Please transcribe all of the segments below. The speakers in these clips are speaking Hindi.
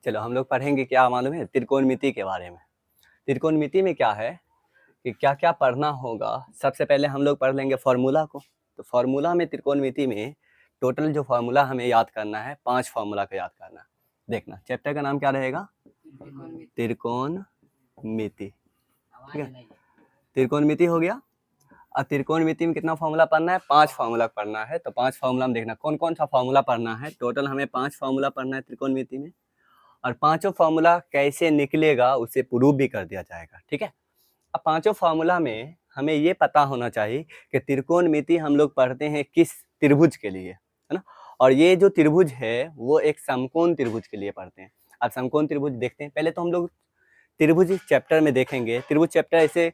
चलो हम लोग पढ़ेंगे क्या मालूम है, त्रिकोणमिति के बारे में। त्रिकोणमिति में क्या है कि क्या क्या पढ़ना होगा। सबसे पहले हम लोग पढ़ लेंगे फॉर्मूला को। तो फॉर्मूला में त्रिकोणमिति में टोटल जो फॉर्मूला हमें याद करना है, 5 फॉर्मूला को याद करना है। देखना चैप्टर का नाम क्या रहेगा, त्रिकोणमिति। ठीक है, त्रिकोणमिति हो गया। अब त्रिकोणमिति में कितना फॉर्मूला पढ़ना है, 5 फॉर्मूला पढ़ना है। तो 5 फॉर्मूला में देखना कौन कौन सा फॉर्मूला पढ़ना है। टोटल हमें 5 फॉर्मूला पढ़ना है त्रिकोणमिति में, और पांचों फॉर्मूला कैसे निकलेगा उसे प्रूव भी कर दिया जाएगा। ठीक है, अब पांचों फॉर्मूला में हमें ये पता होना चाहिए कि त्रिकोणमिति हम लोग पढ़ते हैं किस त्रिभुज के लिए, है ना। और ये जो त्रिभुज है वो एक समकोण त्रिभुज के लिए पढ़ते हैं। अब समकोण त्रिभुज देखते हैं। पहले तो हम लोग त्रिभुज चैप्टर में देखेंगे। त्रिभुज चैप्टर ऐसे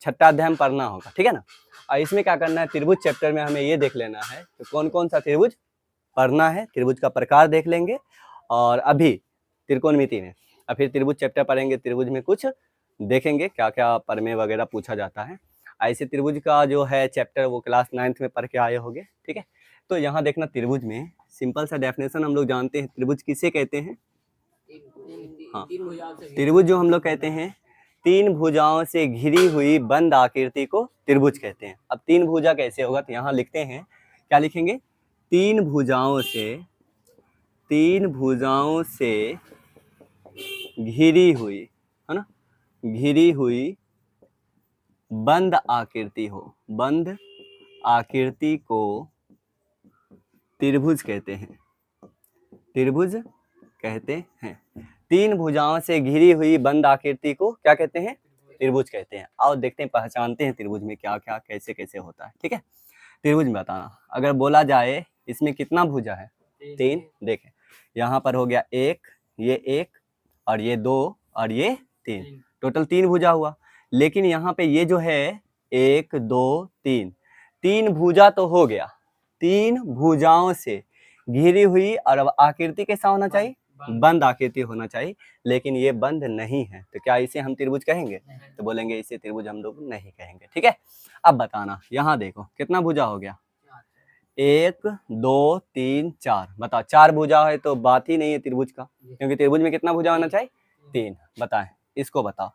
6ठा अध्याय में पढ़ना होगा, ठीक है ना। और इसमें क्या करना है, त्रिभुज चैप्टर में हमें ये देख लेना है कि कौन कौन सा त्रिभुज पढ़ना है, त्रिभुज का प्रकार देख लेंगे। और अभी त्रिकोणमिति में और फिर त्रिभुज चैप्टर पढ़ेंगे। त्रिभुज में कुछ देखेंगे क्या क्या प्रमेय वगैरह पूछा जाता है। ऐसे त्रिभुज का जो है चैप्टर वो क्लास 9th में पढ़ के आए होंगे। ठीक है, तो यहाँ देखना त्रिभुज में सिंपल सा डेफिनेशन हम लोग जानते हैं। त्रिभुज किसे कहते हैं, हाँ, त्रिभुज जो हम लोग कहते हैं 3 भुजाओं से घिरी हुई बंद आकृति को त्रिभुज कहते हैं। अब 3 भुजा कैसे होगा, तो यहाँ लिखते हैं, क्या लिखेंगे, 3 भुजाओं से घिरी हुई, है ना, घिरी हुई बंद आकृति हो, बंद आकृति को त्रिभुज कहते हैं, त्रिभुज कहते हैं। 3 भुजाओं से घिरी हुई बंद आकृति को क्या कहते हैं, त्रिभुज कहते हैं। आओ देखते हैं, पहचानते हैं त्रिभुज में क्या क्या कैसे कैसे होता है। ठीक है, त्रिभुज में बताना, अगर बोला जाए इसमें कितना भुजा है, 3। देखें यहाँ पर हो गया 1, ये 1 और ये 2 और ये 3, टोटल 3 भुजा हुआ। लेकिन यहाँ पे ये जो है 1 2 3, 3 भुजा तो हो गया, 3 भुजाओं से घिरी हुई, और अब आकृति कैसा होना चाहिए, बंद आकृति होना चाहिए। लेकिन ये बंद नहीं है, तो क्या इसे हम त्रिभुज कहेंगे, तो बोलेंगे इसे त्रिभुज हम लोग नहीं कहेंगे। ठीक है, अब बताना, यहाँ देखो कितना भुजा हो गया, 1 2 3 4। बताओ 4 भुजा है तो बात ही नहीं है त्रिभुज का, क्योंकि त्रिभुज में कितना भुजा होना चाहिए, 3। बताएं, इसको बताओ,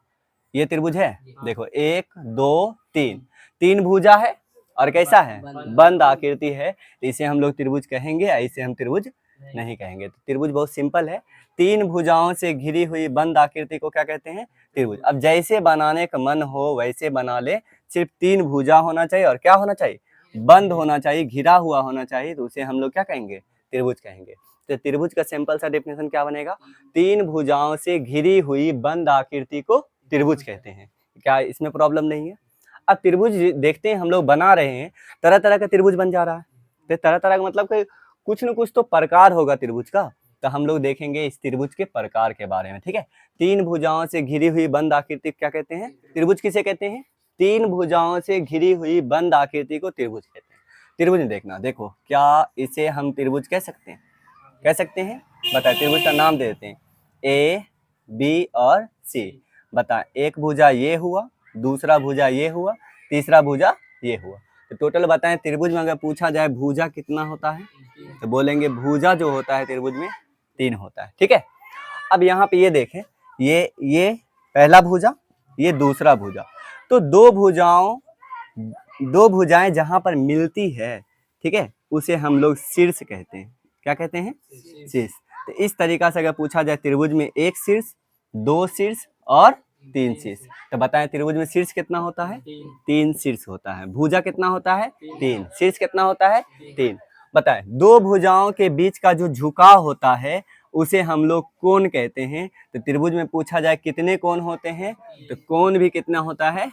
ये त्रिभुज है। देखो 1 2 3, 3 भुजा है और कैसा है, बंद आकृति है, तो इसे हम लोग त्रिभुज कहेंगे, इसे हम त्रिभुज नहीं कहेंगे। तो त्रिभुज बहुत सिंपल है, 3 भुजाओं से घिरी हुई बंद आकृति को क्या कहते हैं, त्रिभुज। अब जैसे बनाने का मन हो वैसे बना ले, सिर्फ 3 भुजा होना चाहिए और क्या होना चाहिए, बंद होना चाहिए, घिरा हुआ होना चाहिए, तो उसे हम लोग क्या कहेंगे, त्रिभुज कहेंगे। तो त्रिभुज का सिंपल सा डेफिनेशन क्या बनेगा, 3 भुजाओं से घिरी हुई बंद आकृति को त्रिभुज कहते हैं। क्या इसमें प्रॉब्लम नहीं है। अब त्रिभुज देखते हैं हम लोग बना रहे हैं, तरह तरह का त्रिभुज बन जा रहा है। तो तरह तरह का मतलब कि कुछ न कुछ तो प्रकार होगा त्रिभुज का। तो हम लोग देखेंगे इस त्रिभुज के प्रकार के बारे में। ठीक है, 3 भुजाओं से घिरी हुई बंद आकृति क्या कहते हैं, त्रिभुज किसे कहते हैं, 3 भुजाओं से घिरी हुई बंद आकृति को त्रिभुज कहते हैं। त्रिभुज देखना, देखो क्या इसे हम त्रिभुज कह सकते हैं, कह सकते हैं, बताए, त्रिभुज का नाम दे देते हैं, ए बी और सी। बता, एक भुजा ये हुआ, दूसरा भुजा ये हुआ, तीसरा भुजा ये हुआ। तो टोटल बताएं त्रिभुज में अगर पूछा जाए भुजा कितना होता है, तो बोलेंगे भुजा जो होता है त्रिभुज में 3 होता है। ठीक है, अब यहाँ पे ये देखें, ये पहला भुजा, ये दूसरा भुजा, तो दो भुजाएं जहां पर मिलती है, ठीक है, उसे हम लोग शीर्ष कहते हैं। क्या कहते हैं, शीर्ष। तो इस तरीका से अगर पूछा जाए त्रिभुज में 1 शीर्ष, 2 शीर्ष और 3 शीर्ष, तो बताएं त्रिभुज में शीर्ष कितना होता है, 3 शीर्ष होता है। भुजा कितना होता है, 3। शीर्ष कितना होता है, 3। बताएं 2 भुजाओं के बीच का जो झुकाव होता है उसे हम लोग कोण कहते हैं। तो त्रिभुज में पूछा जाए कितने कोण होते हैं, तो कोण भी कितना होता है,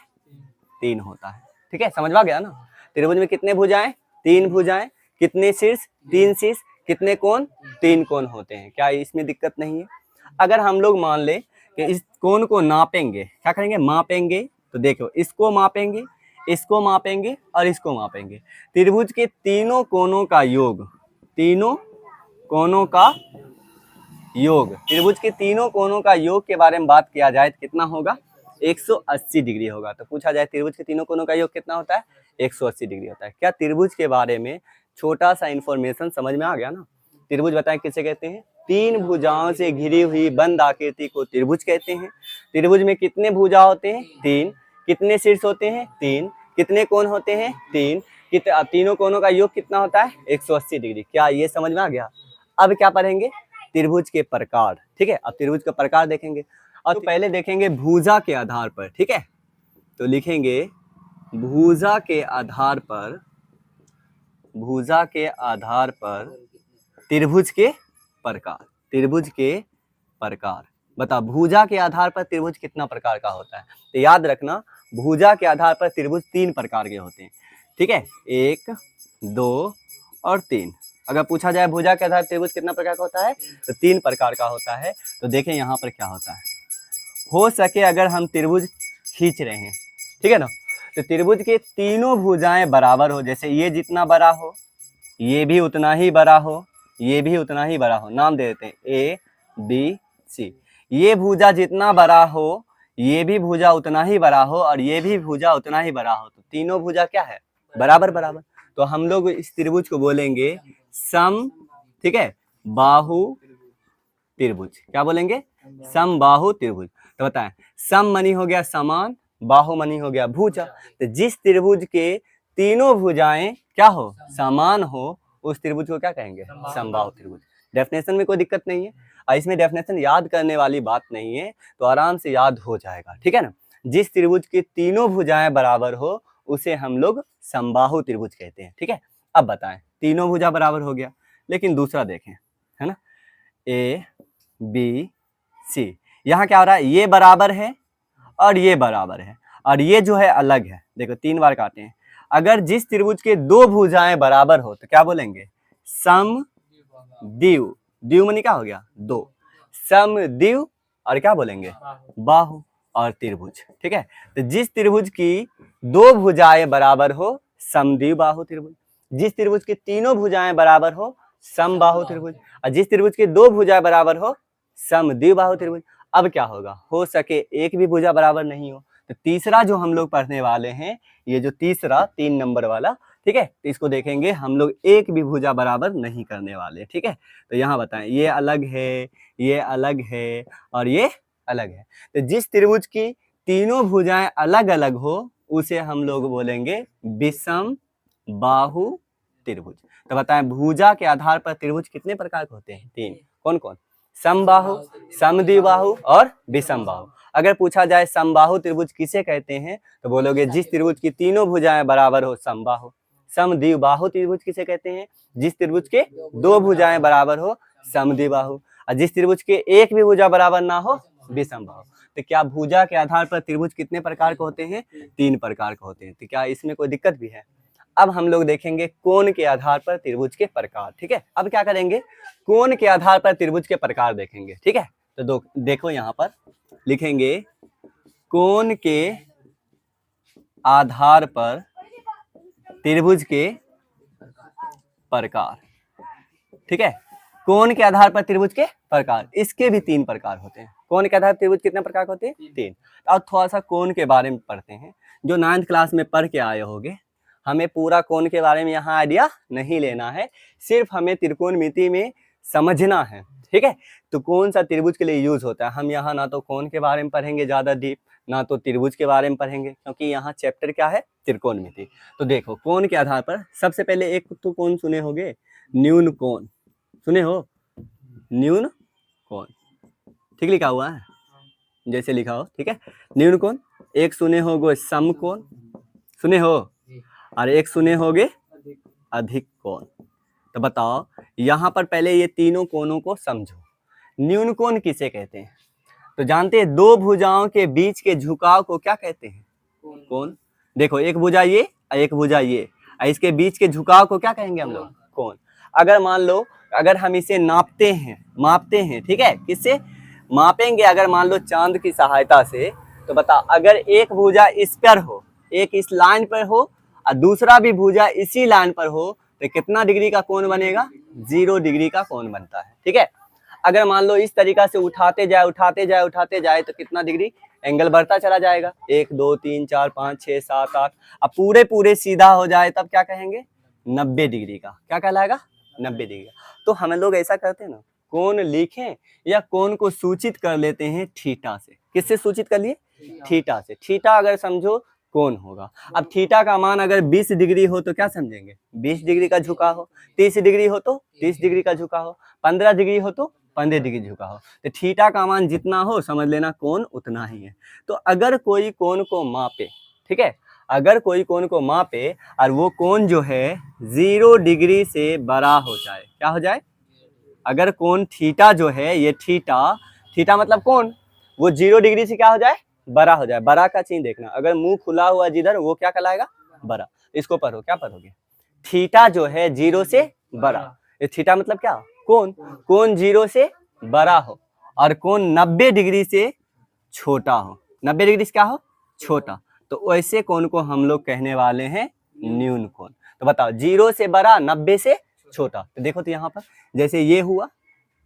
3 होता है। ठीक है, समझ में आ गया ना। त्रिभुज में कितने भुजाएं, 3 भुजाएं, कितने शीर्ष, 3 शीर्ष, कितने कोण, 3 कोण होते हैं। क्या इसमें दिक्कत नहीं है। अगर हम लोग मान ले कि इस कोण को नापेंगे, क्या करेंगे, मापेंगे, तो देखो इसको मापेंगे, इसको मापेंगे और इसको मापेंगे। त्रिभुज के तीनों कोणों का योग, तीनों कोणों का योग, त्रिभुज के तीनों कोणों का योग के बारे में बात किया जाए तो कितना होगा, 180 डिग्री होगा। तो पूछा जाए त्रिभुज के तीनों कोणों का योग कितना होता है, 180 डिग्री होता है। क्या त्रिभुज के बारे में छोटा सा इंफॉर्मेशन समझ में आ गया ना। त्रिभुज बताएं किसे कहते हैं, तीन भुजाओं से घिरी हुई बंद आकृति को त्रिभुज कहते हैं। त्रिभुज में कितने भुजा होते हैं? तीन। कितने शीर्ष होते हैं? तीन। कितने कोण होते हैं? तीन। तीनों कोणों का योग कितना होता है? 180 डिग्री। क्या ये समझ में आ गया? अब क्या पढ़ेंगे? त्रिभुज के प्रकार। ठीक है, अब त्रिभुज का प्रकार देखेंगे। और तो पहले देखेंगे भुजा के आधार पर। ठीक है, तो लिखेंगे भुजा के आधार पर, भुजा के आधार पर त्रिभुज के प्रकार। त्रिभुज के प्रकार बता, भुजा के आधार पर त्रिभुज कितना प्रकार का होता है? तो याद रखना, भुजा के आधार पर त्रिभुज तीन प्रकार के होते हैं। ठीक है, 1, 2 और 3। अगर पूछा जाए भुजा के आधार पर त्रिभुज कितना प्रकार का होता है, तो 3 प्रकार का होता है। तो देखें यहाँ पर क्या होता है। हो सके अगर हम त्रिभुज खींच रहे हैं, ठीक है ना, तो त्रिभुज के तीनों भुजाएं बराबर हो। जैसे ये जितना बड़ा हो, ये भी उतना ही बड़ा हो, ये भी उतना ही बड़ा हो। नाम दे देते हैं A, B, C। ये भुजा जितना बड़ा हो, ये भी भुजा उतना ही बड़ा हो, और ये भी भुजा उतना ही बड़ा हो। तो तीनों भुजा क्या है? बराबर बराबर। तो हम लोग इस त्रिभुज को बोलेंगे सम, ठीक है, बाहु त्रिभुज। क्या बोलेंगे? सम बाहु त्रिभुज। तो बताएं, सम मनी हो गया समान, बाहु मनी हो गया भुजा। तो जिस त्रिभुज के तीनों भुजाएं क्या हो? समान हो, उस त्रिभुज को क्या कहेंगे? समबाहु त्रिभुज। डेफिनेशन में कोई दिक्कत नहीं है, और इसमें डेफिनेशन याद करने वाली बात नहीं है, तो आराम से याद हो जाएगा। ठीक है ना। जिस त्रिभुज की तीनों भुजाएं बराबर हो, उसे हम लोग समबाहु त्रिभुज कहते हैं। ठीक है, अब बताएं, तीनों भुजा बराबर हो गया, लेकिन दूसरा देखें, है ना, A, B, C। यहाँ क्या हो रहा है? ये बराबर है और ये बराबर है, और ये जो है अलग है। देखो 3 बार काटे हैं। अगर जिस त्रिभुज के दो भुजाएं बराबर हो, तो क्या बोलेंगे? सम द्विव। द्विव माने क्या हो गया? 2। सम द्विव, और क्या बोलेंगे? बाहु और त्रिभुज। ठीक है, तो जिस त्रिभुज की दो भुजाएं बराबर हो, समद्विव बाहु त्रिभुज। जिस त्रिभुज की तीनों भुजाएं बराबर हो, समबाहु त्रिभुज। और जिस त्रिभुज की दो भुजाएं बराबर हो, समद्विव बाहु त्रिभुज। अब क्या होगा? हो सके एक भी भुजा बराबर नहीं हो, तो तीसरा जो हम लोग पढ़ने वाले हैं, ये जो तीसरा 3 नंबर वाला, ठीक है, तो इसको देखेंगे हम लोग एक भी भुजा बराबर नहीं करने वाले। ठीक है, तो यहाँ बताएं, ये अलग है, ये अलग है, और ये अलग है। तो जिस त्रिभुज की तीनों भुजाएं अलग अलग हो, उसे हम लोग बोलेंगे विषम बाहु त्रिभुज। तो बताएं, भुजा के आधार पर त्रिभुज कितने प्रकार के होते हैं? 3। कौन कौन? समबाहु, समद्विबाहु और विषमबाहु। अगर पूछा जाए समबाहु त्रिभुज किसे कहते हैं, तो बोलोगे जिस त्रिभुज की तीनों भुजाएं बराबर हो, समबाहु। समद्विबाहु त्रिभुज किसे कहते हैं? जिस त्रिभुज के दो भुजाएं बराबर हो, समद्विबाहु। और जिस त्रिभुज के एक भी भुजा बराबर ना हो, विषमबाहु। तो क्या भुजा के आधार पर त्रिभुज कितने प्रकार के होते हैं? 3 प्रकार के होते हैं। तो क्या इसमें कोई दिक्कत भी है? अब हम लोग देखेंगे कोण के आधार पर त्रिभुज के प्रकार। ठीक है, अब क्या करेंगे? कोण के आधार पर त्रिभुज के प्रकार देखेंगे। ठीक है, तो देखो यहाँ पर लिखेंगे कोण के आधार पर त्रिभुज के प्रकार। ठीक है, कोण के आधार पर त्रिभुज के प्रकार, इसके भी 3 प्रकार होते हैं। कोण के आधार पर त्रिभुज कितने प्रकार के होते हैं? 3। अब थोड़ा सा कोण के बारे में पढ़ते हैं। जो 9th क्लास में पढ़ के आए होंगे, हमें पूरा कोण के बारे में यहाँ आइडिया नहीं लेना है, सिर्फ हमें त्रिकोणमिति में समझना है। ठीक है, तो कौन सा त्रिभुज के लिए यूज होता है। हम यहाँ ना तो कोण के बारे में पढ़ेंगे ज्यादा डीप, ना तो त्रिभुज के बारे में पढ़ेंगे, क्योंकि यहाँ चैप्टर क्या है? त्रिकोणमिति। तो देखो, कोण के आधार पर सबसे पहले एक तो कोण सुने होंगे, न्यून कोण। सुने हो? न्यून कोण, ठीक लिखा हुआ है, जैसे लिखा हो। ठीक है, न्यून कोण। एक सुने होगे समकोण, सुने हो, और एक सुने होगे अधिक कोण। तो बताओ, यहाँ पर पहले ये तीनों कोणों को समझो। न्यून कोण किसे कहते हैं? तो जानते हैं, दो भुजाओं के बीच के झुकाव को क्या कहते हैं? कोण। देखो, एक भुजा ये और एक भुजा ये, और इसके बीच के झुकाव को क्या कहेंगे हम लोग? कोण। अगर मान लो, अगर हम इसे मापते हैं, ठीक है, किससे मापेंगे? अगर मान लो चांद की सहायता से, तो बता, अगर एक भुजा इस पर हो, एक इस लाइन पर हो, और दूसरा भी भुजा इसी लाइन पर हो, तो कितना डिग्री का कोण बनेगा? 0 डिग्री का कोण बनता है। ठीक है, अगर मान लो इस तरीका से उठाते जाए तो कितना डिग्री एंगल बढ़ता चला जाएगा? 1 2 3 4 5 6 7 8। अब पूरे सीधा हो जाए तब क्या कहेंगे? 90 डिग्री का। क्या कहलाएगा? 90 डिग्री का। तो हम लोग ऐसा करते हैं ना, कोण लिखें या कोण को सूचित कर लेते हैं थीटा से। किससे सूचित कर लिए? थीटा से। थीटा अगर समझो कोण होगा। अब थीटा का मान अगर 20 डिग्री हो तो क्या समझेंगे? 20 डिग्री का झुकाव हो। 30 डिग्री हो तो 30 डिग्री का झुकाव हो। 15 डिग्री हो तो 15 डिग्री झुका हो। तो थीटा का मान जितना हो समझ लेना कोण उतना ही है। तो अगर कोई कोण को मापे, ठीक है, अगर कोई कोण को मापे और वो कोण जो है 0 डिग्री से बड़ा हो जाए, क्या हो जाए? अगर कोण थीटा जो है ये थीटा मतलब कोण, वो 0 डिग्री से क्या हो जाए? बड़ा हो जाए। बड़ा का चिन्ह देखना, अगर मुंह खुला हुआ जिधर वो क्या कहलाएगा? बड़ा। इसको पढ़ो, क्या पढ़ोगे? थीटा जो है 0 से बड़ा। ये थीटा मतलब क्या? कोण। कोण 0 से बड़ा हो और कोण 90 डिग्री से छोटा हो। 90 डिग्री से क्या हो? छोटा। तो वैसे कोण को हम लोग कहने वाले हैं न्यून कोण। तो बताओ 0 से बड़ा 90 से छोटा। तो देखो तो यहाँ पर जैसे ये हुआ,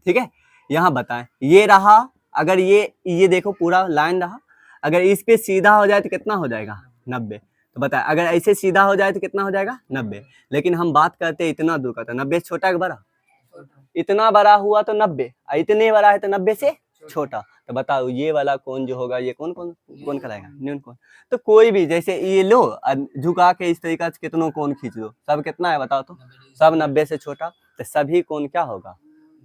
ठीक है, यहाँ बताएं ये रहा, अगर ये देखो पूरा लाइन रहा, अगर इस पे सीधा हो जाए तो कितना हो जाएगा? 90। तो बताएं अगर ऐसे सीधा हो जाए तो कितना हो जाएगा? 90। लेकिन हम बात करते हैं इतना दूर का, तो 90 से छोटा कि बड़ा? इतना बड़ा हुआ तो 90, इतने बड़ा है तो 90 से छोटा। तो बताओ ये वाला कोण जो होगा ये कौन कहलाएगा? न्यून कोण। तो कोई भी जैसे ये लो झुका के इस तरीका से कितनों कोण खींच दो, सब कितना है बताओ तो? सब 90 से छोटा। तो सभी कोण क्या होगा?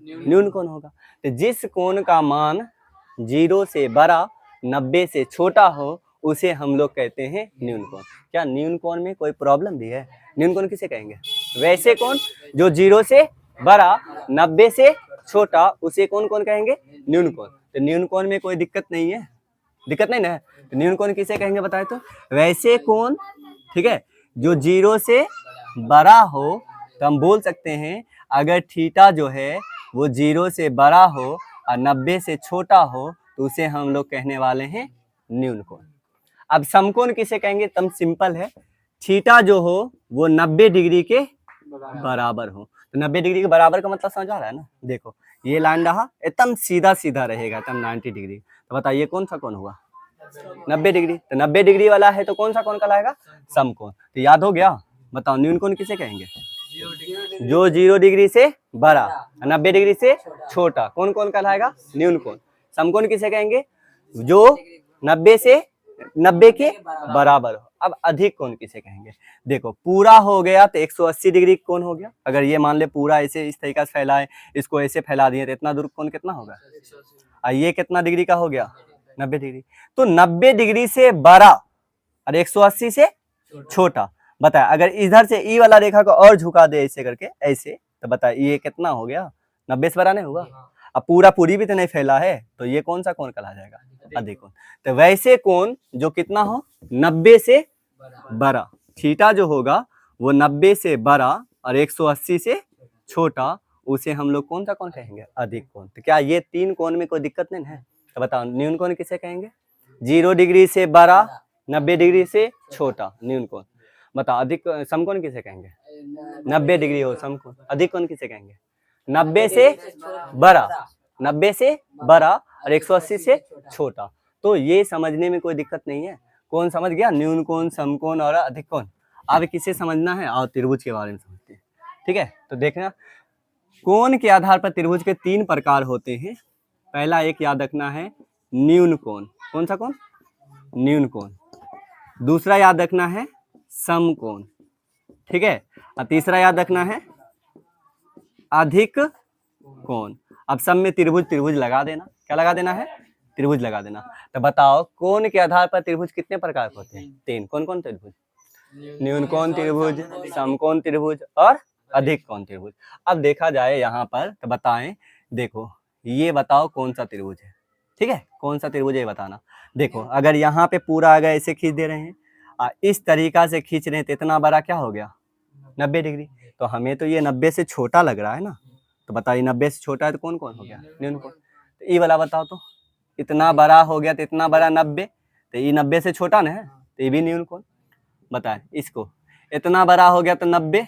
न्यून कोण होगा। तो जिस कोण का मान 0 से बड़ा 90 से छोटा हो उसे हम लोग कहते हैं न्यून कोण। क्या न्यून कोण में कोई प्रॉब्लम भी है? न्यून कोण किसे कहेंगे? वैसे कोण जो 0 से बड़ा 90 से छोटा उसे कौन कहेंगे? न्यून कोण। तो न्यून कोण में कोई दिक्कत नहीं है, दिक्कत नहीं ना है। तो न्यून कोण किसे कहेंगे बताए तो? वैसे कोण, ठीक है, जो 0 से बड़ा हो। तो हम बोल सकते हैं अगर थीटा जो है वो 0 से बड़ा हो और 90 से छोटा हो तो उसे हम लोग कहने वाले हैं न्यून कोण। अब समकोण किसे कहेंगे? तम सिंपल है, थीटा जो हो वो 90 डिग्री के बराबर हो। तो 90 डिग्री के बराबर का मतलब समझ आ रहा है ना? देखो ये लाइन रहा एकदम सीधा सीधा रहेगा, एकदम 90 डिग्री। तो बताइए कौन सा कोण हुआ? 90 डिग्री। तो 90 डिग्री वाला है तो कौन सा कोण कहलाएगा? समकोण। तो याद हो गया? बताओ न्यून कोण किसे कहेंगे? जो 0 डिग्री से बड़ा 90 डिग्री से छोटा कौन कहलाएगा? न्यून कोण। समकोण किसे कहेंगे? जो 90 के बराबर हो। अब अधिक कोण किसे कहेंगे? देखो पूरा हो गया तो 180 डिग्री कोण हो गया। अगर ये मान ले पूरा ऐसे इस तरीका से फैलाए, इसको ऐसे फैला दिए तो इतना दूर कोण कितना होगा? और ये कितना डिग्री का हो गया? 90 डिग्री। तो 90 डिग्री से बड़ा और 180 से छोटा। बताए अगर इधर से ई वाला रेखा को और झुका दे ऐसे करके ऐसे, तो बताए ये कितना हो गया? 90 से बड़ा नहीं होगा? अब पूरी भी तो नहीं फैला है, तो ये कौन सा कोण कहला जाएगा? अधिक कोण। तो वैसे कोण जो कितना हो? 90 से बड़ा। थीटा जो होगा वो 90 से बड़ा और 180 से छोटा, उसे हम लोग कौन सा कोण कहेंगे? अधिक कोण। तो क्या ये तीन कोण में कोई दिक्कत नहीं है? तो बताओ न्यून कोण किसे कहेंगे? 0 डिग्री से बड़ा 90 डिग्री से छोटा न्यून कोण। बताओ अधिक समकोण किसे कहेंगे? 90 डिग्री हो समकोण। अधिक कोण किसे कहेंगे? 90 से बड़ा 90 से बड़ा और 180 से छोटा। तो ये समझने में कोई दिक्कत नहीं है। कौन समझ गया? न्यून कोण, समकोण और अधिक कोण। अब किसे समझना है? और त्रिभुज के बारे में समझते हैं, ठीक है। तो देखना कोण के आधार पर त्रिभुज के 3 प्रकार होते हैं। पहला एक याद रखना है न्यून कोण। कौन सा कोण? न्यून कोण। दूसरा याद रखना है समकोण, ठीक है। और तीसरा याद रखना है अधिक कोण। अब सब में त्रिभुज लगा देना। क्या लगा देना है? त्रिभुज लगा देना। तो बताओ कोण के आधार पर त्रिभुज कितने प्रकार के होते हैं? 3। कौन कौन त्रिभुज? न्यून कोण त्रिभुज, समकोण त्रिभुज और अधिक कोण त्रिभुज। अब देखा जाए यहाँ पर तो बताएं, देखो ये बताओ कौन सा त्रिभुज है, ठीक है, कौन सा त्रिभुज है बताना। देखो अगर यहाँ पे पूरा अगर ऐसे खींच दे रहे हैं इस तरीका से खींच रहे हैं तो इतना बड़ा क्या हो गया? 90 डिग्री। तो हमें तो ये 90 से छोटा लग रहा है ना। तो बताइए 90 से छोटा है तो कौन कौन हो गया? न्यून कोण। तो ये वाला बताओ तो इतना बड़ा हो गया तो इतना बड़ा 90, तो ये 90 से छोटा ना है, तो ये भी न्यून कोण। बताए इसको इतना बड़ा हो गया तो 90,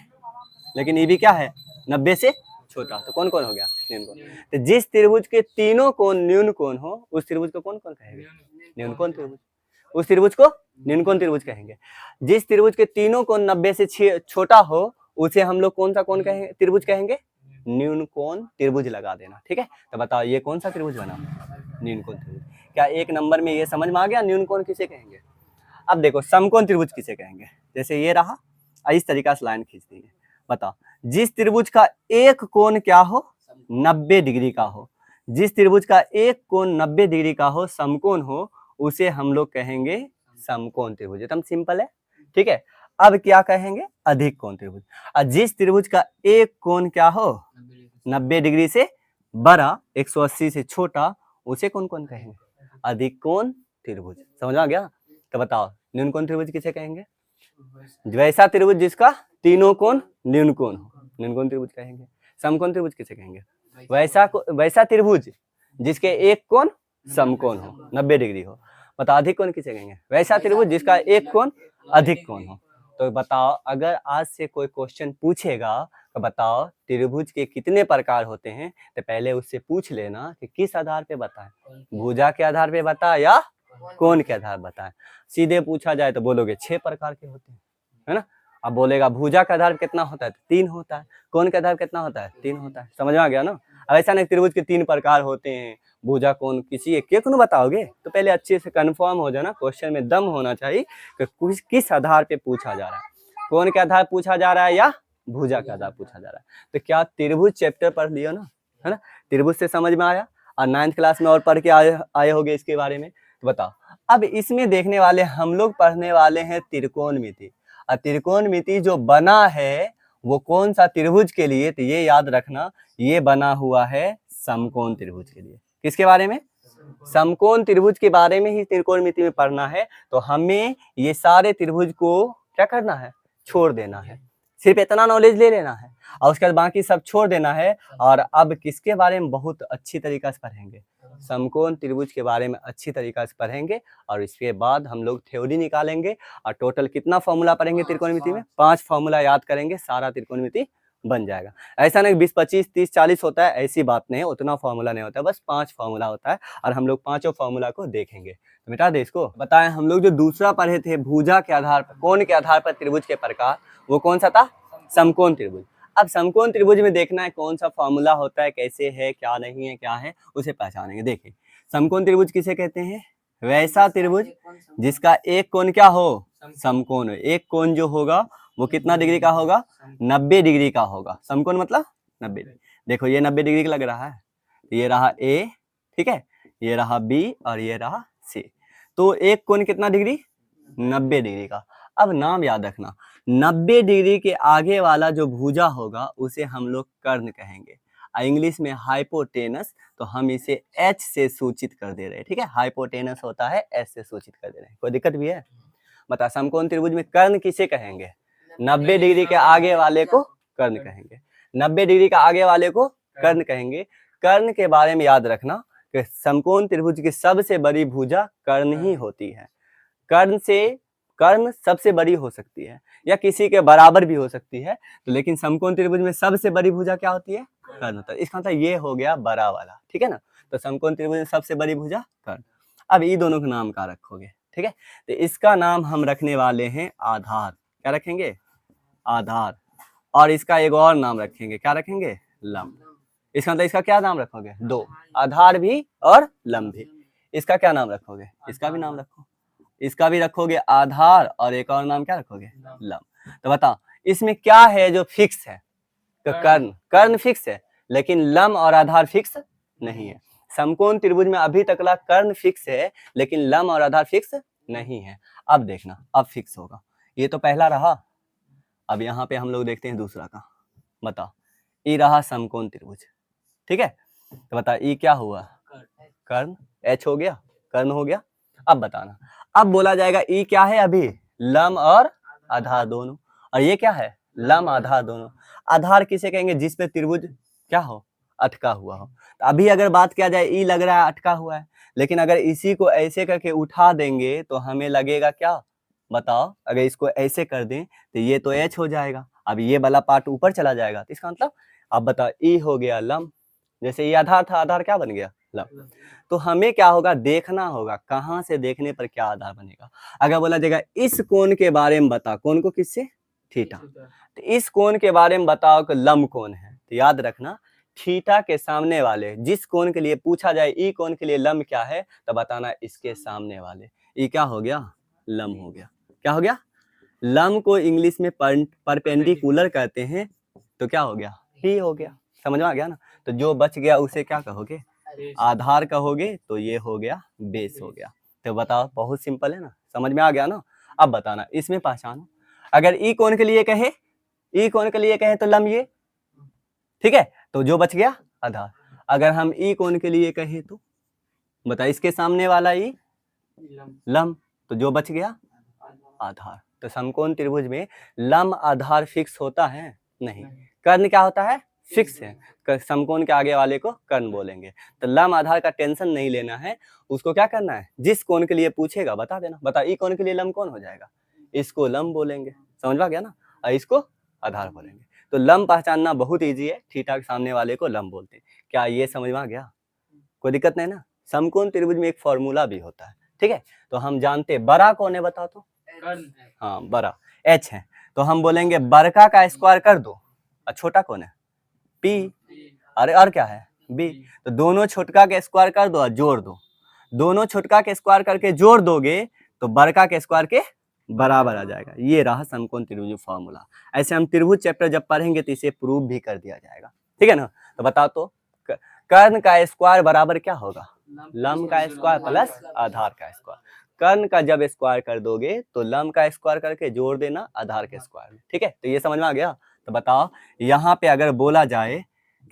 लेकिन ये भी क्या है? 90 से छोटा। तो कौन कौन हो गया? न्यून कोण। तो जिस त्रिभुज के तीनों कोण न्यून कोण हो उस त्रिभुज को कौन कौन कहेंगे? न्यून कोण त्रिभुज। उस त्रिभुज को न्यून कोण त्रिभुज कहेंगे। जिस त्रिभुज के तीनों कोण 90 से छोटा हो उसे हम लोग कौन सा कोण कहेंगे? त्रिभुज कहेंगे? न्यून कोण त्रिभुज लगा देना। ठीक है, तो बताओ ये कौन सा त्रिभुज बना? न्यून कोण त्रिभुज। क्या एक नंबर में ये समझ में आ गया न्यून कोण किसे कहेंगे? अब देखो समकोण त्रिभुज किसे कहेंगे? जैसे ये रहा, इस तरीका से लाइन खींच देंगे। बताओ जिस त्रिभुज का एक कोण क्या हो? 90 डिग्री का हो। जिस त्रिभुज का एक कोण 90 डिग्री का हो, समकोण हो, उसे हम लोग कहेंगे समकोण त्रिभुज। एकदम सिंपल है। ठीक है, अब क्या कहेंगे? अधिक कोण त्रिभुज। और जिस त्रिभुज का एक कोण क्या हो? 90 डिग्री से बड़ा, 180 से छोटा, उसे कौन कौन कहेंगे? अधिक कोण त्रिभुज। समझ आ गया? तो बताओ न्यून कोण त्रिभुज किसे कहेंगे? वैसा त्रिभुज जिसका तीनों कोण न्यून कोण हो, न्यून कोण त्रिभुज कहेंगे। समकोण त्रिभुज किसे कहेंगे? वैसा त्रिभुज जिसके एक कोण समकोण हो, 90 डिग्री हो। बताओ अधिक कोण किसे कहेंगे? वैसा त्रिभुज जिसका एक कोण अधिक कोण हो। तो बताओ अगर आज से कोई क्वेश्चन पूछेगा तो बताओ त्रिभुज के कितने प्रकार होते हैं, तो पहले उससे पूछ लेना कि किस आधार पे बताएं, भुजा के आधार पे बताए या कोण के आधार बताएं। सीधे पूछा जाए तो बोलोगे 6 प्रकार के होते हैं, है ना। अब बोलेगा भुजा के आधार कितना होता है? 3 होता है। कोण के आधार कितना होता है? 3 होता है। समझ में आ गया ना? अब ऐसा नहीं त्रिभुज के 3 प्रकार होते हैं, भुजा कोण किसी एक क्यों बताओगे? तो पहले अच्छे से कंफर्म हो जाना, क्वेश्चन में दम होना चाहिए कि किस आधार पे पूछा जा रहा है, कोण के आधार पूछा जा रहा है या भुजा के आधार पूछा जा रहा है। तो क्या त्रिभुज चैप्टर पढ़ लियो ना, है ना? त्रिभुज से समझ में आया और 9th क्लास में और पढ़ के आए होगे इसके बारे में। तो बताओ अब इसमें देखने वाले हम लोग पढ़ने वाले हैं त्रिकोणमिति। और त्रिकोणमिति जो बना है वो कौन सा त्रिभुज के लिए? तो ये याद रखना, ये बना हुआ है समकोण त्रिभुज के लिए। किसके बारे में? समकोण त्रिभुज के बारे में ही त्रिकोणमिति में पढ़ना है। तो हमें ये सारे त्रिभुज को क्या करना है? छोड़ देना है। सिर्फ इतना नॉलेज ले लेना है और उसके बाद बाकी सब छोड़ देना है। और अब किसके बारे में बहुत अच्छी तरीका से पढ़ेंगे? समकोण त्रिभुज के बारे में अच्छी तरीका से पढ़ेंगे। और इसके बाद हम लोग थ्योरी निकालेंगे और टोटल कितना फॉर्मूला पढ़ेंगे त्रिकोणमिति में? 5 फॉर्मूला याद करेंगे, सारा त्रिकोणमिति बन जाएगा। ऐसा नहीं 20, 25, 30, 40 होता है, ऐसी बात नहीं है, उतना फॉर्मूला नहीं होता है, बस 5 फॉर्मूला होता है और हम लोग पांचों फॉर्मूला को देखेंगे। तो मिटा दे इसको। बताएं हम लोग जो दूसरा पढ़े थे भुजा के आधार पर, कोण के आधार पर त्रिभुज के प्रकार, वो कौन सा था? समकोण त्रिभुज। अब समकोण त्रिभुज में देखना है कौन सा फॉर्मूला होता है, कैसे है, क्या नहीं है, क्या है, उसे पहचानेंगे। देखिए समकोण त्रिभुज किसे कहते हैं? वैसा त्रिभुज जिसका एक कोण क्या हो? समकोण हो। एक कोण जो होगा वो कितना डिग्री का होगा? 90 डिग्री का होगा। समकोण मतलब 90 डिग्री। देखो ये 90 डिग्री का लग रहा है, ये रहा ए, ठीक है, ये रहा बी और ये रहा सी। तो एक कोण कितना डिग्री? 90 डिग्री का। अब नाम याद रखना, 90 डिग्री के आगे वाला जो भुजा होगा उसे हम लोग कर्ण कहेंगे। इंग्लिश में हाइपोटेनस, तो हम इसे एच से सूचित कर दे रहे हैं। ठीक है, हाइपोटेनस होता है, एच से सूचित कर दे रहे हैं। कोई दिक्कत भी है? बता समकोण त्रिभुज में कर्ण किसे कहेंगे? 90 डिग्री के आगे वाले को कर्ण कहेंगे। 90 डिग्री का आगे वाले को कर्ण कहेंगे। कर्ण के बारे में याद रखना कि समकोण त्रिभुज की सबसे बड़ी भुजा कर्ण ही होती है। कर्ण सबसे बड़ी हो सकती है या किसी के बराबर भी हो सकती है, तो लेकिन समकोण त्रिभुज में सबसे बड़ी भुजा क्या होती है? कर्ण होता है। इसका मतलब ये हो गया बड़ा वाला, ठीक है ना। तो समकोण त्रिभुज में सबसे बड़ी भुजा कर्ण। अब ये दोनों का नाम क्या रखोगे? ठीक है, तो इसका नाम हम रखने वाले हैं आधार। क्या रखेंगे? आधार। और इसका एक और नाम रखेंगे, क्या रखेंगे? लंब। इसका मतलब इसका क्या नाम रखोगे? 2, आधार भी और लंब भी। इसका क्या नाम रखोगे? इसका भी नाम रखो। इसका भी रखोगे आधार और एक और नाम क्या रखोगे? लंब। तो बताओ इसमें क्या है जो फिक्स है? तो कर्ण फिक्स है, लेकिन लंब और आधार फिक्स नहीं है। समकोण त्रिभुज में अभी तकला कर्ण फिक्स है, लेकिन लंब और आधार फिक्स नहीं है। अब देखना, अब फिक्स होगा। ये तो पहला रहा, अब यहाँ पे हम लोग देखते हैं दूसरा का। बताओ ये रहा समकोण त्रिभुज, ठीक है। तो बता ये क्या हुआ? कर्ण, एच हो गया, कर्ण हो गया। अब बताना, अब बोला जाएगा ये क्या है? अभी लंब और आधार दोनों। और ये क्या है? लंब आधार दोनों। आधार किसे कहेंगे? जिस पे त्रिभुज क्या हो? अटका हुआ हो। तो अभी अगर बात किया जाए, ई लग रहा है अटका हुआ है, लेकिन अगर इसी को ऐसे करके उठा देंगे तो हमें लगेगा क्या? बताओ, अगर इसको ऐसे कर दें तो ये तो एच हो जाएगा, अब ये वाला पार्ट ऊपर चला जाएगा। तो इसका मतलब अब बताओ ई हो गया लंब, जैसे ये आधार था, आधार क्या बन गया? लंब। तो हमें क्या होगा? देखना होगा कहाँ से देखने पर क्या आधार बनेगा। अगर बोला जाएगा इस कोण के बारे में बता, कोण को किससे? थीटा। तो इस कोण के बारे में बताओ कि लंब कोण है, तो याद रखना थीटा के सामने वाले जिस कोण के लिए पूछा जाए ई कोण के लिए लंब क्या है तो बताना इसके सामने वाले। ई क्या हो गया? लंब हो गया। क्या हो गया? लंब को इंग्लिश में परपेंडिकुलर कहते हैं, तो क्या हो गया? ही हो गया। समझ में आ गया ना? तो जो बच गया उसे क्या कहोगे? आधार कहोगे, तो ये हो गया बेस हो गया। तो बताओ, बहुत सिंपल है ना, समझ में आ गया ना? अब बताना इसमें पहचानो, अगर ई कोण के लिए कहे, ई कोण के लिए कहे तो लंब ये, ठीक है, तो जो बच गया आधार। अगर हम ई कोण के लिए कहे तो बता, इसके सामने वाला ई लंब, तो जो बच गया आधार। तो समकोण त्रिभुज में लंब आधार फिक्स होता है? नहीं। कर्ण क्या होता है? फिक्स है। समकोण के आगे वाले को कर्ण बोलेंगे। तो लंब आधार का टेंशन नहीं लेना है, उसको क्या करना है, जिस कोण के लिए पूछेगा बता देना। बता ई कोण के लिए लंब कौन हो जाएगा? इसको लंब बोलेंगे। समझ में आ गया ना? और इसको आधार बोलेंगे। तो लंब पहचानना बहुत ईजी है, थीटा के सामने वाले को लंब बोलते हैं। क्या ये समझ में आ गया? कोई दिक्कत नहीं ना? समकोण त्रिभुज में एक फॉर्मूला भी होता है, ठीक है, तो हम जानते बड़ा कौन है बता तो? हाँ, बड़ा एच है, तो हम बोलेंगे बड़का का स्क्वायर कर दो, और छोटा कौन है? पी। अरे और क्या है? बी। तो दोनों छोटका के स्क्वायर कर दो और जोड़ दो। दोनों छोटका के स्क्वायर करके जोड़ दोगे तो बड़का के स्क्वायर के बराबर आ जाएगा। ये रहा समकोण त्रिभुज फॉर्मूला। ऐसे हम त्रिभुज चैप्टर जब पढ़ेंगे तो इसे प्रूव भी कर दिया जाएगा, ठीक है ना? तो बताओ तो कर्ण का स्क्वायर बराबर क्या होगा? लंब का स्क्वायर प्लस आधार का स्क्वायर। कर्ण का जब स्क्वायर कर दोगे तो लंब का स्क्वायर करके जोड़ देना आधार के स्क्वायर में, ठीक है? तो ये समझ में आ गया? तो बताओ यहाँ पे अगर बोला जाए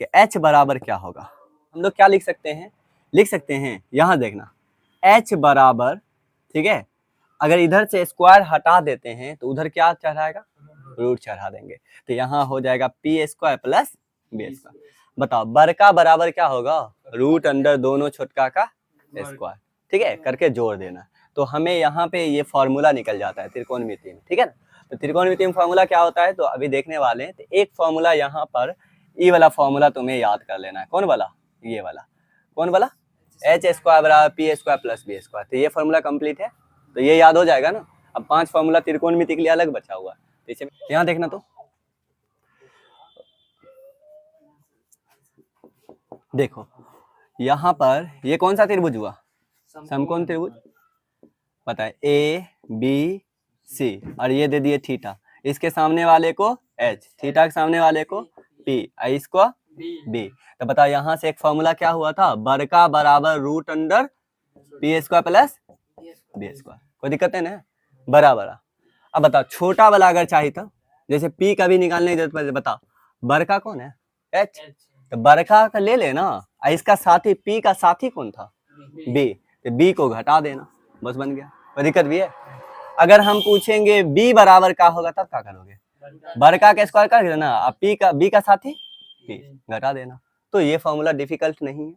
कि h बराबर क्या होगा, हम लोग क्या लिख सकते हैं? लिख सकते हैं, यहाँ देखना h बराबर, ठीक है, अगर इधर से स्क्वायर हटा देते हैं तो उधर क्या चढ़ाएगा? रूट चढ़ा देंगे। तो यहाँ हो जाएगा p square plus b square. बताओ बड़का बराबर क्या होगा? रूट अंडर दोनों छोटका का स्क्वायर, ठीक है, करके जोड़ देना। तो हमें यहाँ पे ये फॉर्मूला निकल जाता है त्रिकोणमिति में, ठीक है ना? तो त्रिकोणमिति में फॉर्मूला क्या होता है तो अभी देखने वाले हैं। तो एक फॉर्मूला यहाँ पर ई वाला फॉर्मूला तुम्हें याद कर लेना है। कौन वाला? ये वाला। कौन वाला? एच स्क्वायर बराबर p square plus b square. तो ये फॉर्मूला कंप्लीट है, तो ये याद हो जाएगा ना। अब 5 फॉर्मूला त्रिकोणमिति के लिए अलग बचा हुआ है, तो इसे यहाँ देखना। तो देखो यहाँ पर ये कौन सा त्रिभुज हुआ? समकोण त्रिभुज। पता है ए बी सी, और ये दे दिए थीटा, इसके सामने वाले को एच, थीटा के सामने वाले को पी, इसको बी। तो बता यहाँ से एक फॉर्मूला क्या हुआ था? बड़का बराबर root under p square plus b square. कोई दिक्कत है ना? बराबर। अब बताओ छोटा वाला अगर चाहिए था, जैसे पी का भी निकालने की जरूरत पड़े, बताओ बड़का कौन है? एच। तो बड़का का ले लेना, इसका साथी पी का साथी कौन था? बी। तो बी को घटा देना, बस बन गया। कोई दिक्कत भी है? अगर हम पूछेंगे बी बराबर क्या होगा तब क्या करोगे? बड़का का स्क्वायर कर देना, अब बी का साथी पी घटा देना। तो ये फॉर्मूला डिफिकल्ट नहीं है,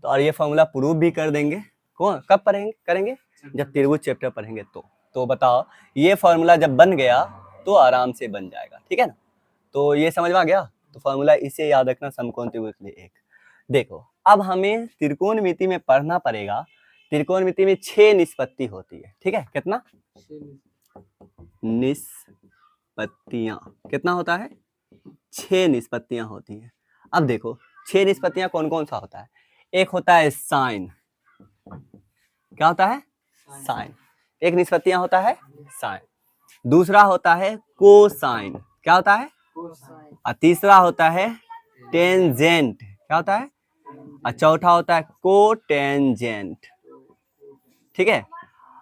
तो और ये फॉर्मूला प्रूव भी कर देंगे। कौन कब करेंगे? जब त्रिभुज चैप्टर पढ़ेंगे तो बताओ ये फॉर्मूला जब बन गया तो आराम से बन जाएगा, ठीक है ना? तो ये समझ में आ गया? तो फॉर्मूला इसे याद रखना समकोण त्रिभुज के लिए एक। देखो अब हमें त्रिकोणमिति में पढ़ना पड़ेगा। त्रिकोणमिति में 6 निष्पत्ति होती है, ठीक है? कितना? निष्पत्तियां। कितना होता है? 6 निष्पत्तियां होती हैं। अब देखो 6 निष्पत्तियां कौन कौन सा होता है? एक होता है साइन। क्या होता है? साइन। एक निष्पत्तियां होता है साइन। दूसरा होता है कोसाइन। क्या होता है? और तीसरा होता है टेंजेंट। क्या होता है? और चौथा होता है कोटेंजेंट, ठीक है?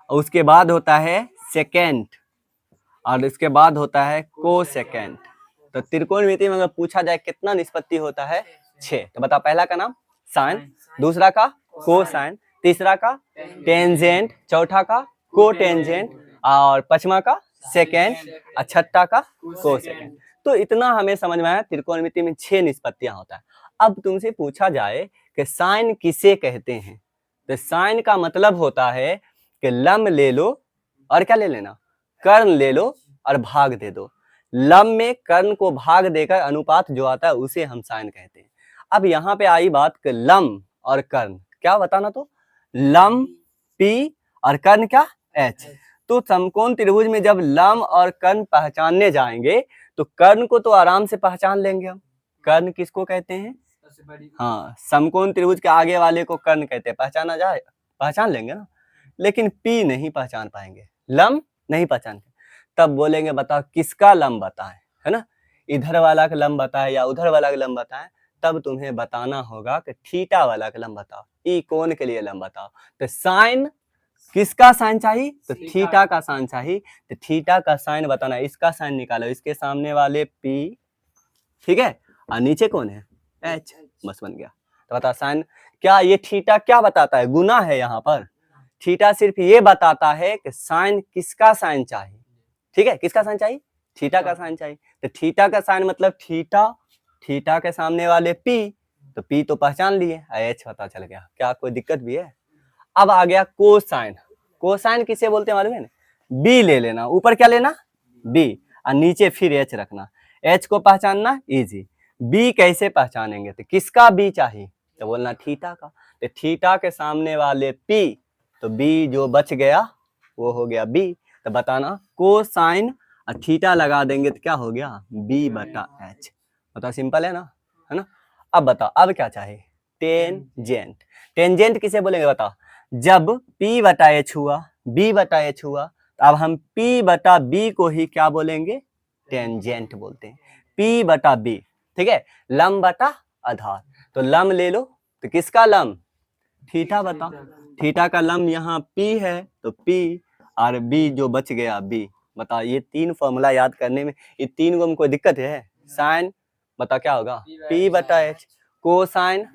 और उसके बाद होता है सेकेंड, और इसके बाद होता है कोसेकेंड। तो त्रिकोणमिति में अगर पूछा जाए कितना निष्पत्ति होता है? 6। तो बता, पहला का नाम साइन, दूसरा का कोसाइन, तीसरा का टेंजेंट, चौथा का कोटेंजेंट, और पांचवा का सेकेंड, और छठा का कोसेकेंड। तो इतना हमें समझ में आया त्रिकोणमिति में 6 निष्पत्तियां होता है। अब तुमसे पूछा जाए कि साइन किसे कहते हैं, तो साइन का मतलब होता है कि लंब ले लो और क्या ले लेना? कर्ण ले लो और भाग दे दो। लंब में कर्ण को भाग देकर अनुपात जो आता है उसे हम साइन कहते हैं। अब यहाँ पे आई बात कि लंब और कर्ण, क्या बताना? तो लंब पी और कर्ण क्या? एच। तो समकोण त्रिभुज में जब लंब और कर्ण पहचानने जाएंगे तो कर्ण को तो आराम से पहचान लेंगे हम। कर्ण किसको कहते हैं? हाँ, समकोण त्रिभुज के आगे वाले को कर्ण कहते हैं। पहचान लेंगे ना, लेकिन पी नहीं पहचान पाएंगे, लंब नहीं पहचान, तब बोलेंगे बताओ किसका लंब बताएं, है ना, इधर वाला का लंब बताए या उधर वाला का लंब बताएं, तब तुम्हें बताना होगा कि थीटा वाला का लंब बताओ, ई कोण के लिए लंब बताओ। तो साइन किसका साइन चाहिए? तो थीटा का साइन चाहिए। तो थीटा का साइन बताना, इसका साइन निकालो, इसके सामने वाले पी, ठीक है, और नीचे कौन है? एच, बस बन गया। तो बता साइन क्या, ये थीटा क्या बताता है? गुना है यहाँ पर। थीटा सिर्फ ये बताता है कि साइन किसका साइन चाहिए, ठीक है, किसका साइन चाहिए? थीटा का साइन चाहिए। तो थीटा का साइन मतलब थीटा, थीटा के सामने वाले पी, तो पी तो पहचान लिए, एच पता चल गया। क्या कोई दिक्कत भी है? अब आ गया कोसाइन। कोसाइन किसे बोलते हैं मालूम है? बी ले लेना, ऊपर क्या लेना? बी, और नीचे फिर एच रखना। एच को पहचानना इजी, बी कैसे पहचानेंगे? तो किसका बी चाहिए? तो बोलना थीटा का। तो थीटा के सामने वाले पी, तो बी जो बच गया वो हो गया बी। तो बताना कोसाइन और थीटा लगा देंगे तो क्या हो गया? बी बटा एच। बताओ सिंपल है ना, है ना। अब बताओ अब क्या चाहिए? टेंजेंट। टेंजेंट किसे बोलेंगे बताओ? जब p बटा एच हुआ, b बटा एच हुआ, तो अब हम p बटा b को ही क्या बोलेंगे? टेंजेंट बोलते हैं। p बटा b, ठीक है, लंब बटा आधार। तो लंब ले लो, तो किसका लंब? थीटा बता, थीटा का लंब यहाँ p है, तो p और b जो बच गया b। बता ये तीन फॉर्मूला याद करने में, ये तीन को कोई दिक्कत है? साइन बता क्या होगा? p बटा H, cosine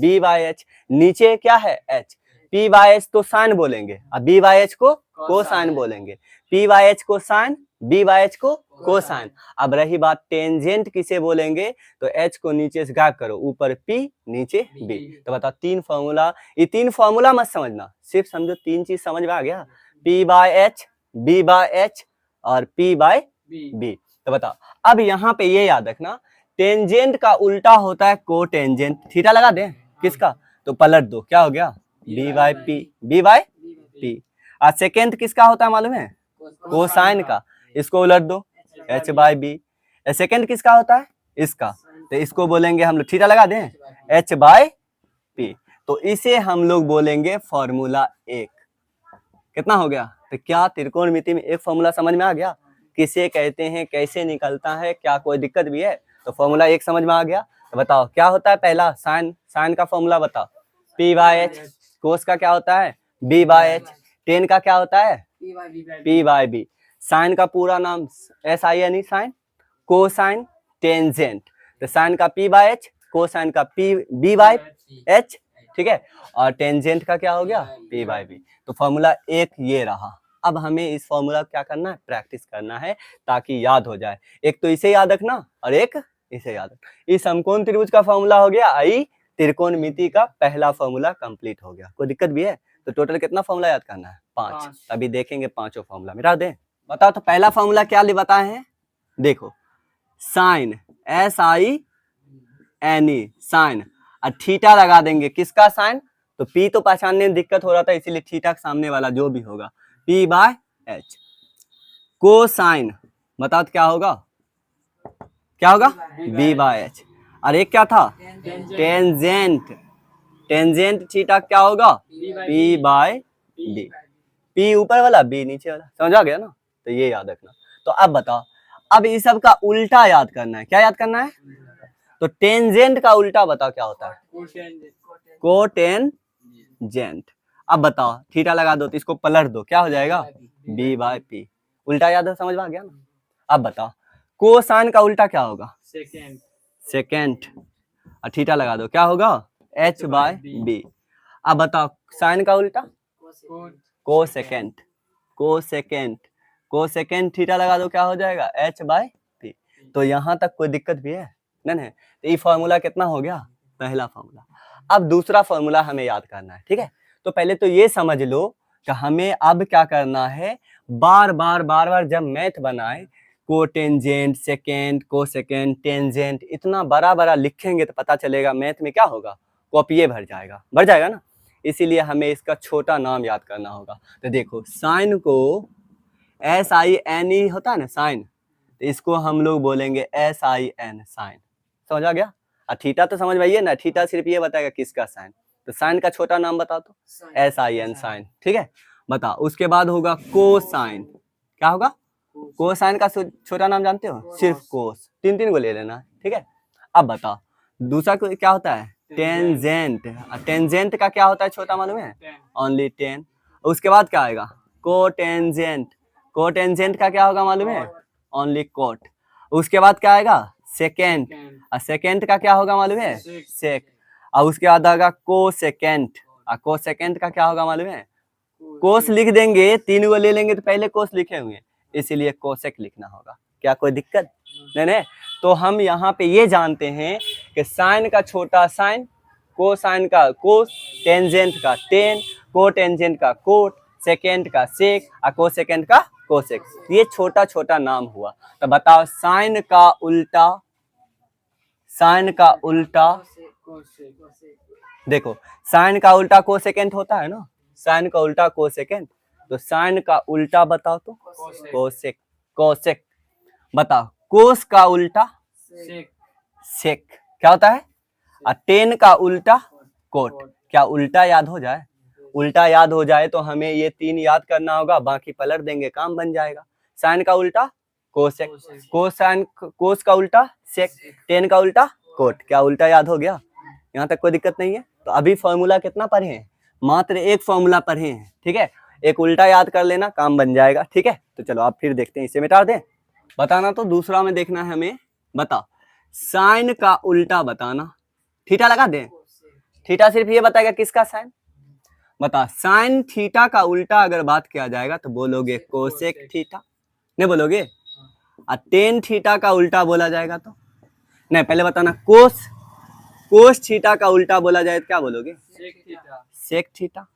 b by H, नीचे क्या है? h, p बाय एच तो साइन बोलेंगे और b बाय एच को कोसाइन बोलेंगे। p बाय एच को साइन, b बाय एच को कोसाइन। अब रही बात टेंजेंट किसे बोलेंगे? तो h को नीचे से गायब करो, ऊपर p नीचे b। तो बता तीन फॉर्मूला, ये तीन फॉर्मूला मत समझना, सिर्फ समझो तीन चीज समझ में आ गया, p by H, b by H और p बाय b। तो बता अब यहाँ पे ये याद रखना, टेंजेंट का उल्टा होता है कोटेंजेंट। थीटा लगा दें किसका? तो पलट दो, क्या हो गया? b by p, b by p। और सेकेंड किसका होता है मालूम है? कोसाइन का, इसको उलट दो, h बाय b। सेकेंड किसका होता है? इसका, तो इसको बोलेंगे हम लोग, थीटा लगा दें, h बाय p। तो इसे हम लोग बोलेंगे फॉर्मूला 1। कितना हो गया? तो क्या त्रिकोणमिति में एक फॉर्मूला समझ में आ गया? किसे कहते हैं, कैसे निकलता है, क्या कोई दिक्कत भी है? तो फॉर्मूला 1 समझ में आ गया। तो बताओ क्या होता है? पहला साइन, साइन का फॉर्मूला बताओ, p बाय एच। कोस का क्या होता है? b by H. टेन का क्या होता है? p by b। साइन का पूरा नाम SIN, साइन, कोसाइन, टेंजेंट। तो साइन का p बाय एच, कोसाइन का b बाय एच, ठीक है, और टेंजेंट का क्या हो गया? p by b। तो फॉर्मूला 1 ये रहा। अब हमें इस फॉर्मूला क्या करना है? प्रैक्टिस करना है ताकि याद हो जाए। एक तो इसे याद रखना और एक इसे याद रखना। इस समकोण त्रिभुज का फॉर्मूला हो गया, आई त्रिकोणमिति का पहला फॉर्मूला कंप्लीट हो गया। कोई दिक्कत भी है? तो टोटल कितना फॉर्मूला याद करना है? 5। अभी देखेंगे पांचों फॉर्मूला मिटा दें। बताओ तो पहला फॉर्मूला क्या बताए हैं? देखो साइन, SINE, साइन, और थीटा लगा देंगे, किसका साइन? तो p तो पहचानने में दिक्कत हो रहा था, इसीलिए थीटा के सामने वाला जो भी होगा p बाय एच। कोसाइन बताओ तो क्या होगा? क्या होगा? b by H. और एक क्या था? टेंजेंट, टेंजेंट थीटा क्या होगा? p by b। p ऊपर वाला, b नीचे वाला, समझ आ गया ना? तो ये याद रखना। तो अब बताओ, अब इस सब का उल्टा याद करना है। क्या याद करना है? तो टेंजेंट का उल्टा बताओ क्या होता है? कोटेंजेंट। अब बताओ थीटा लगा दो तो इसको पलट दो, क्या हो जाएगा? b by p। उल्टा याद है, समझ में आ गया ना? अब बताओ कोसाइन का उल्टा क्या होगा? सेकेंड। और थीटा लगा दो, क्या होगा? h by b। अब बताओ साइन का उल्टा? कोसेकेंड, कोसेकेंड, कोसेकेंड, थीटा लगा दो, क्या हो जाएगा? h by p। तो यहाँ तक कोई दिक्कत भी है? नहीं। तो ये फॉर्मूला कितना हो गया? पहला फॉर्मूला। अब दूसरा फॉर्मूला हमें याद करना है, ठीक है। तो पहले तो ये समझ लो कि हमें अब क्या करना है, बार बार जब मैथ बनाए, कोटेंजेंट, सेकेंड, कोसेकेंड, टेंजेंट, इतना बड़ा लिखेंगे तो पता चलेगा मैथ में क्या होगा, कॉपिए भर जाएगा ना। इसीलिए हमें इसका छोटा नाम याद करना होगा। तो देखो साइन को SINE होता है ना, साइन, तो इसको हम लोग बोलेंगे SIN, साइन। समझ आ गया। और थीटा तो समझ में आइए ना, थीटा सिर्फ ये बताएगा किसका साइन, तो साइन का छोटा नाम बता दो, SIN साइन, ठीक है। बता, उसके बाद होगा कोसाइन, क्या होगा, कोसाइन का छोटा नाम जानते हो, सिर्फ कोस, 3 को ले लेना, ठीक है। अब बता दूसरा क्या होता है, टेंजेंट, टेंजेंट का क्या होता है छोटा मालूम है, ओनली 10। उसके बाद क्या आएगा, कोटेंजेंट, कोटेंजेंट का क्या होगा मालूम है, ओनली कोट। उसके बाद क्या आएगा, सेकेंड, और सेकेंड का क्या होगा मालूम है, सेक। और उसके बाद आएगा कोसेकेंट, और कोसेकेंट का क्या होगा मालूम है, कोस लिख देंगे, 3 को ले लेंगे तो पहले कोस लिखे हुए, इसीलिए कोसेक लिखना होगा। क्या कोई दिक्कत नहीं। तो हम यहाँ पे ये जानते हैं कि साइन का छोटा साइन, कोसाइन का कोस, टेंजेंट का टेन, कोटेंजेंट का कोट, सेकेंड का सेक, और कोसेकेंट का कोसेक। ये छोटा छोटा नाम हुआ। तो बताओ साइन का उल्टा, साइन का उल्टा, देखो साइन का उल्टा कोसेकेंट होता है ना, साइन का उल्टा कोसेकेंट, तो साइन का उल्टा बताओ तो कोसेक, कोसेक। बताओ कोस का उल्टा सेक, क्या होता है, और टेन का उल्टा कोट। क्या उल्टा याद हो जाए, उल्टा याद हो जाए तो हमें ये 3 याद करना होगा, बाकी पलट देंगे, काम बन जाएगा। साइन का उल्टा कोसेक, कोसाइन, कोस का उल्टा सेक, टेन का उल्टा कोट। क्या उल्टा याद हो गया, यहाँ तक कोई दिक्कत नहीं है। तो अभी फॉर्मूला कितना पढ़े हैं, मात्र एक फॉर्मूला पढ़े हैं, ठीक है। एक उल्टा याद कर लेना, काम बन जाएगा, ठीक है। तो चलो आप फिर देखते हैं, इसे मिटा दें। बताना तो दूसरा में देखना है हमें। बता साइन का उल्टा बताना, थीटा लगा दें, थीटा सिर्फ ये बताएगा किसका साइन। बता साइन थीटा का उल्टा अगर बात किया जाएगा तो बोलोगे कोसेक थीटा, नहीं बोलोगे। और टेन थीटा का उल्टा बोला जाएगा तो नहीं, पहले बताना कोस, कोस थीटा का उल्टा बोला जाए तो क्या बोलोगे, सेक थीटा, सेक थीटा।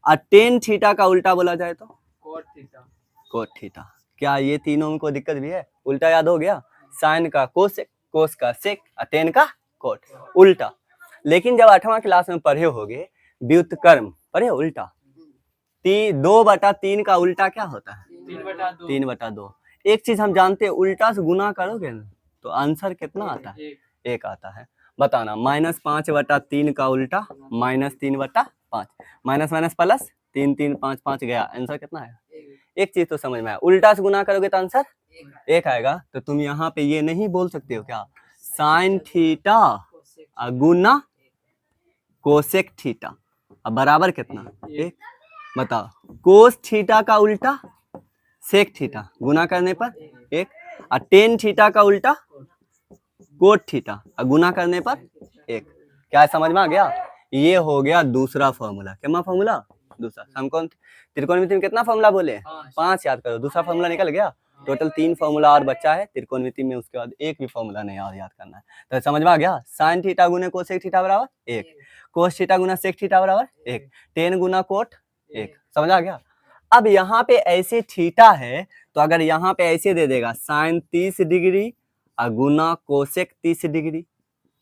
और टेन थीटा का उल्टा बोला जाए तो कोट थीटा, कोट थीटा। क्या ये तीनों में कोई दिक्कत भी है, उल्टा याद हो गया, साइन का कोसेक, कोस का सेक, और टेन का कोट, उल्टा। लेकिन जब 8वां क्लास में पढ़े होगे व्युत्क्रम, पढ़े उल्टा, 2/3 का उल्टा क्या होता है, 3/2। एक चीज हम जानते हैं, उल्टा से गुना करोगे ना तो आंसर कितना आता है, 1 आता है। बताना -5/3 का उल्टा -3/5, माइनस माइनस प्लस, 3 3 5 5 गया, आंसर कितना है। एक चीज तो समझ में आया, उल्टा से गुना करोगे तो आंसर 1 आएगा। तो तुम यहाँ पे ये नहीं बोल सकते हो क्या, साइन थीटा गुना कोसेक थीटा, अब बराबर कितना 1। बताओ कोस थीटा का उल्टा सेक थीटा, गुना करने पर 1, और टेन थीटा का उल्टा कोट थीटा, और गुना करने पर 1। क्या समझ में आ गया, ये हो गया दूसरा फॉर्मूला। क्या फॉर्मूला दूसरा, हमको त्रिकोणमिति में कितना फॉर्मूला बोले, 5 याद करो, दूसरा फॉर्मूला निकल गया। टोटल 3 फॉर्मूला और बच्चा है त्रिकोणमिति में, उसके बाद एक भी फॉर्मूला नहीं और याद करना है। तो समझ में आ गया, साइन थीटा गुने कोसेक थीटा बराबर 1, कोस थीटा गुना सेक थीटा बराबर 1, टेन गुना कोट 1। समझ आ गया। अब यहाँ पे ऐसे थीटा है तो अगर यहाँ पे ऐसे दे देगा साइन 30 डिग्री और गुना कोसेक 30 डिग्री,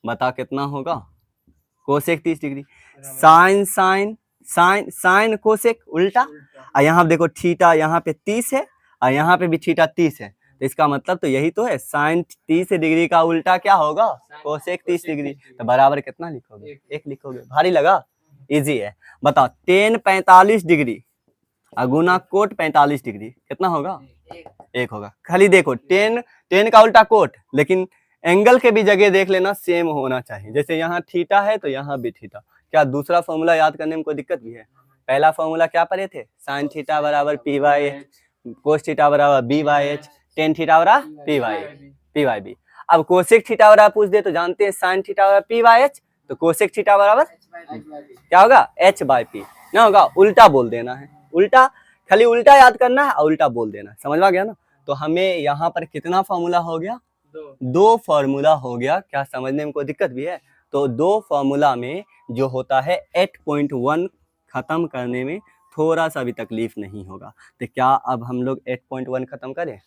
बता कितना होगा, cosec 30 degree, sine sine sine sine cosec उल्टा, और यहाँ देखो थीटा यहाँ पे 30 है और यहाँ पे भी थीटा 30 है, तो इसका मतलब तो यही तो है, साइन 30 डिग्री का उल्टा क्या होगा, कोसेक 30 डिग्री। तो बराबर कितना लिखोगे, 1 लिखोगे। भारी लगा, इजी है। बताओ टेन 45 डिग्री और गुना कोट 45 डिग्री, कितना होगा, 1 होगा। खाली देखो टेन का उल्टा कोट, लेकिन एंगल के भी जगह देख लेना सेम होना चाहिए, जैसे यहाँ थीटा है तो यहाँ भी थीटा। क्या दूसरा फॉर्मूला याद करने में कोई दिक्कत भी है। पहला फॉर्मूला क्या पढ़े थे, साइन थीटा बराबर P/H, कोस थीटा बराबर B/H, टेन थीटा बराबर P/B। अब कोसेक थीटा बराबर पूछ दे तो जानते हैं साइन थीटा बराबर P/H, तो कोसेक थीटा बराबर क्या होगा, H/P ना होगा। उल्टा बोल देना है, उल्टा खाली उल्टा याद करना है और उल्टा बोल देना, समझ में आ गया ना। तो हमें यहाँ पर कितना फॉर्मूला हो गया, 2 फॉर्मूला हो गया। क्या समझने में कोई दिक्कत भी है। तो 2 फॉर्मूला में जो होता है 8.1 खत्म करने में थोड़ा सा भी तकलीफ नहीं होगा। तो क्या अब हम लोग 8.1 खत्म करें।